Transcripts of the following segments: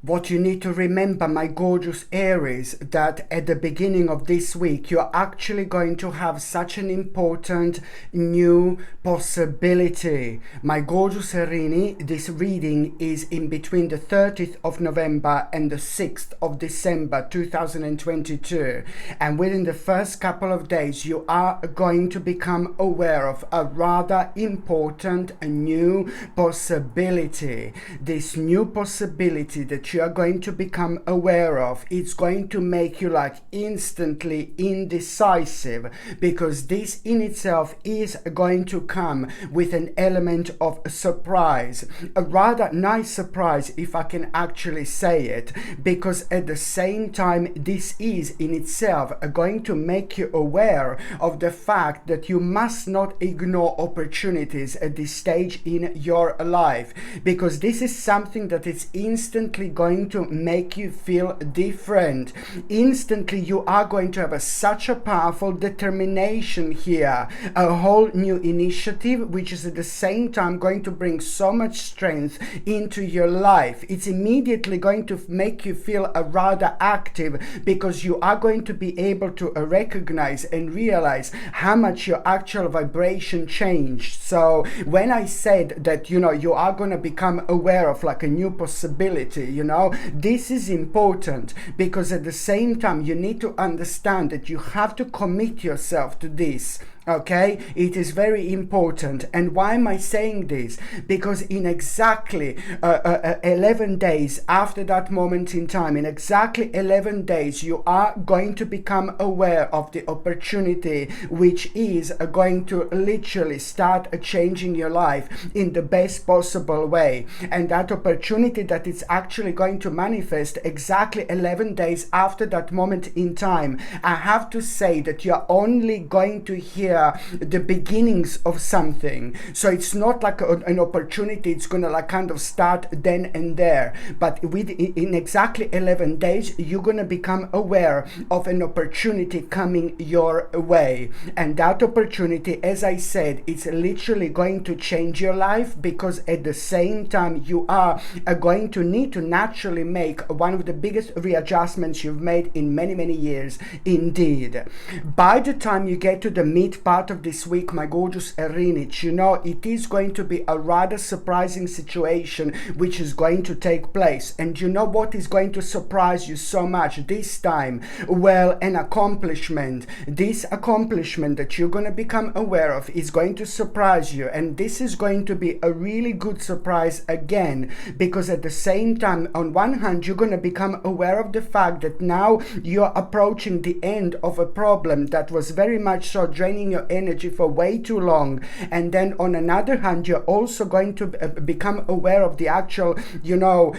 What you need to remember, my gorgeous Aries, that at the beginning of this week, you're actually going to have such an important new possibility. My gorgeous Erini, this reading is in between the 30th of November and the 6th of December 2022. And within the first couple of days, you are going to become aware of a rather important new possibility. This new possibility that you are going to become aware of, it's going to make you like instantly indecisive, because this in itself is going to come with an element of surprise, a rather nice surprise if I can actually say it, because at the same time this is in itself going to make you aware of the fact that you must not ignore opportunities at this stage in your life, because this is something that is instantly going to make you feel different. Instantly you are going to have such a powerful determination here, a whole new initiative, which is at the same time going to bring so much strength into your life. It's immediately going to make you feel rather active, because you are going to be able to recognize and realize how much your actual vibration changed. So when I said that, you are going to become aware of like a new possibility, this is important, because at the same time you need to understand that you have to commit yourself to this. Okay, it is very important. And why am I saying this? Because in exactly 11 days after that moment in time, in exactly 11 days, you are going to become aware of the opportunity which is going to literally start changing your life in the best possible way. And that opportunity that it's actually going to manifest exactly 11 days after that moment in time, I have to say that you're only going to hear the beginnings of something. So it's not like an opportunity, it's gonna like kind of start then and there, but in exactly 11 days you're gonna become aware of an opportunity coming your way. And that opportunity, as I said, it's literally going to change your life, because at the same time you are going to need to naturally make one of the biggest readjustments you've made in many years indeed. By the time you get to the mid part of this week, my gorgeous Erinich, it is going to be a rather surprising situation which is going to take place. And you know what is going to surprise you so much this time? Well, an accomplishment. This accomplishment that you're going to become aware of is going to surprise you, and this is going to be a really good surprise again, because at the same time, on one hand, you're going to become aware of the fact that now you're approaching the end of a problem that was very much so draining your energy for way too long. And then on another hand, you're also going to become aware of the actual, you're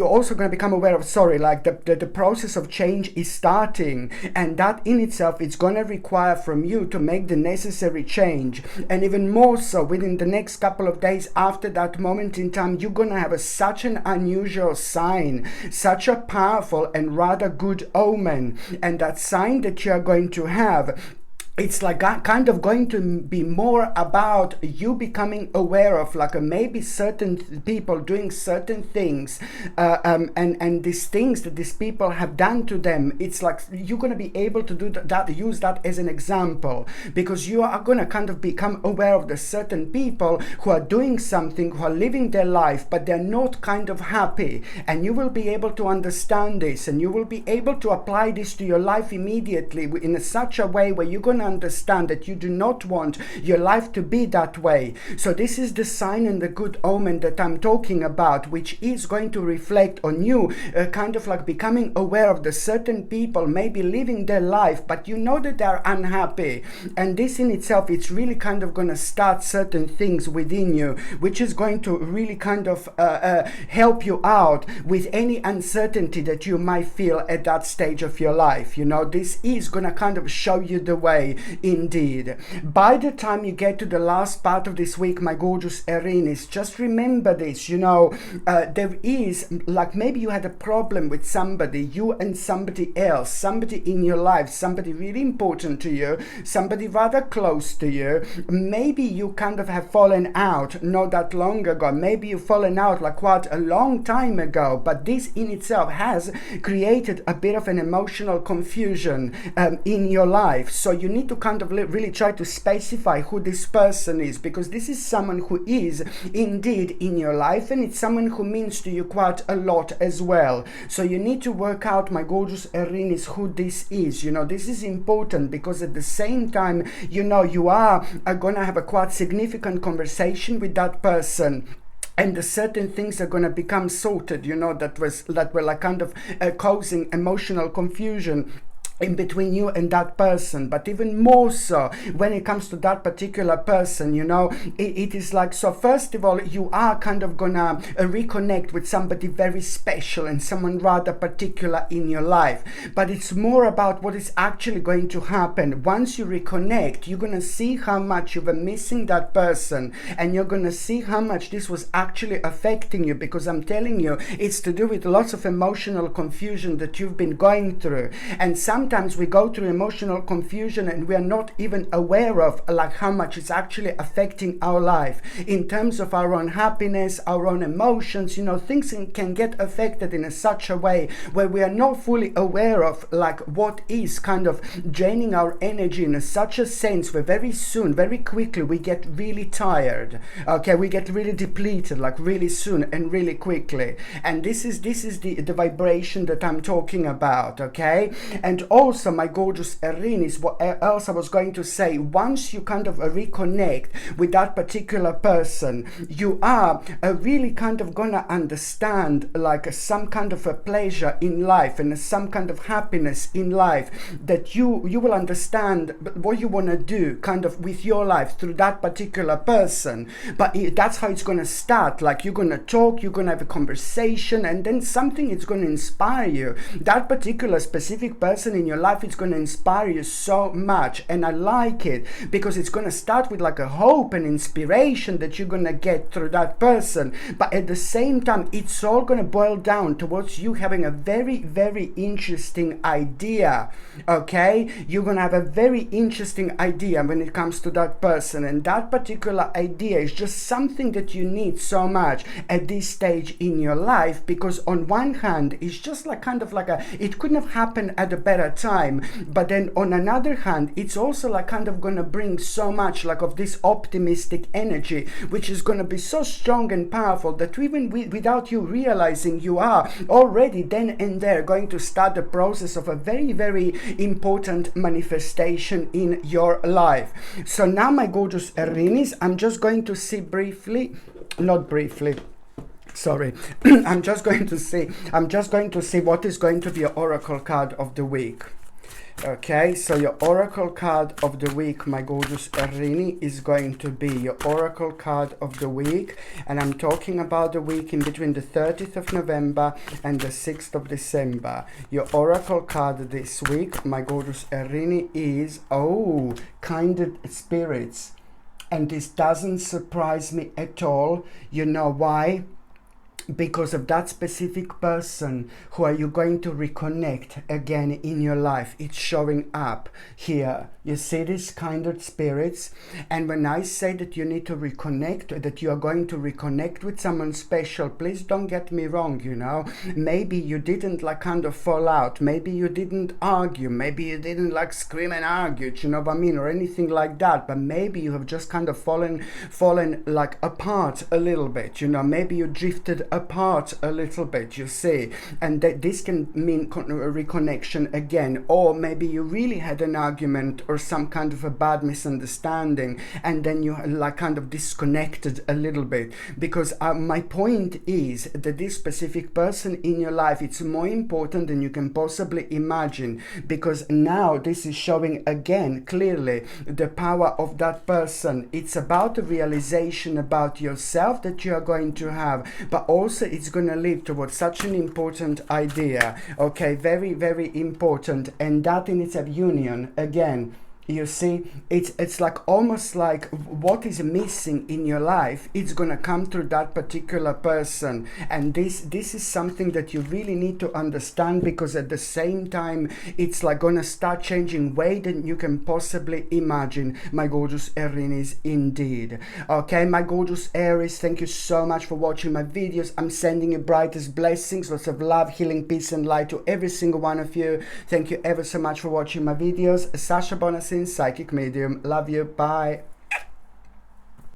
also going to become aware of, like the process of change is starting, and that in itself is going to require from you to make the necessary change. And even more so within the next couple of days after that moment in time, you're going to have such an unusual sign, such a powerful and rather good omen. And that sign that you're going to have, it's like kind of going to be more about you becoming aware of like maybe certain people doing certain things, and these things that these people have done to them. It's like you're going to be able to do that, use that as an example, because you are going to kind of become aware of the certain people who are doing something, who are living their life, but they're not kind of happy. And you will be able to understand this, and you will be able to apply this to your life immediately in such a way where you're going to understand that you do not want your life to be that way. So this is the sign and the good omen that I'm talking about, which is going to reflect on you kind of like becoming aware of the certain people maybe living their life, but you know that they're unhappy. And this in itself, it's really kind of going to start certain things within you, which is going to really kind of help you out with any uncertainty that you might feel at that stage of your life. This is going to kind of show you the way. way indeed. By the time you get to the last part of this week, my gorgeous Aries, just remember this, there is, like, maybe you had a problem with somebody, you and somebody else, somebody in your life, somebody really important to you, somebody rather close to you. Maybe you kind of have fallen out not that long ago. Maybe you've fallen out like quite a long time ago, but this in itself has created a bit of an emotional confusion in your life. So you need to kind of really try to specify who this person is, because this is someone who is indeed in your life, and it's someone who means to you quite a lot as well. So you need to work out, my gorgeous Aries, who this is. This is important, because at the same time, you are going to have a quite significant conversation with that person. And the certain things are going to become sorted, that were like kind of causing emotional confusion in between you and that person. But even more so when it comes to that particular person, it is like, so first of all, you are kind of gonna reconnect with somebody very special and someone rather particular in your life. But it's more about what is actually going to happen. Once you reconnect, you're gonna see how much you were missing that person, and you're gonna see how much this was actually affecting you, because I'm telling you, it's to do with lots of emotional confusion that you've been going through. And sometimes we go through emotional confusion and we are not even aware of like how much it's actually affecting our life in terms of our own happiness, our own emotions. Things can get affected in such a way where we are not fully aware of like what is kind of draining our energy in such a sense where very soon, very quickly, we get really tired. Okay, we get really depleted, like really soon and really quickly. And this is the vibration that I'm talking about. Okay, and also, my gorgeous Aries, what else I was going to say, once you kind of reconnect with that particular person, you are really kind of gonna understand like some kind of a pleasure in life and some kind of happiness in life, that you will understand what you want to do kind of with your life through that particular person. But that's how it's gonna start. Like, you're gonna talk, you're gonna have a conversation, and then something is gonna inspire you. That particular specific person in your life, it's going to inspire you so much. And I like it because it's going to start with like a hope and inspiration that you're going to get through that person. But at the same time, it's all going to boil down towards you having a very, very interesting idea. Okay, you're going to have a very interesting idea when it comes to that person, and that particular idea is just something that you need so much at this stage in your life, because on one hand, it's just like kind of like it couldn't have happened at a better time, but then on another hand, it's also like kind of gonna bring so much like of this optimistic energy, which is gonna be so strong and powerful that even without you realizing, you are already then and there going to start the process of a very, very important manifestation in your life. So now, my gorgeous Aries, I'm just going to see I'm just going to see what is going to be your oracle card of the week. Okay, so your oracle card of the week, my gorgeous Aries, is going to be your oracle card of the week, and I'm talking about the week in between the 30th of November and the 6th of December. Your oracle card this week, my gorgeous Aries, is Kindred Spirits. And this doesn't surprise me at all. You know why? Because of that specific person who are you going to reconnect again in your life. It's showing up here. You see these kindred spirits, and when I say that you need to reconnect, that you are going to reconnect with someone special, please don't get me wrong. Maybe you didn't like kind of fall out, maybe you didn't argue, maybe you didn't like scream and argue, you know what I mean, or anything like that, but maybe you have just kind of fallen like apart a little bit. Maybe you drifted apart a little bit, you see, and that this can mean reconnection again. Or maybe you really had an argument or some kind of a bad misunderstanding, and then you like kind of disconnected a little bit. Because my point is that this specific person in your life, it's more important than you can possibly imagine, because now this is showing again clearly the power of that person. It's about the realization about yourself that you are going to have, but also it's going to lead towards such an important idea. Okay, very, very important. And that in itself, union again, You see, it's like almost like what is missing in your life, it's gonna come through that particular person. And this is something that you really need to understand, because at the same time it's like gonna start changing way than you can possibly imagine, my gorgeous Aries, indeed. Okay, my gorgeous Aries, thank you so much for watching my videos. I'm sending you brightest blessings, lots of love, healing, peace and light to every single one of you. Thank you ever so much for watching my videos. Sasha Bonasin, psychic medium. Love you. Bye.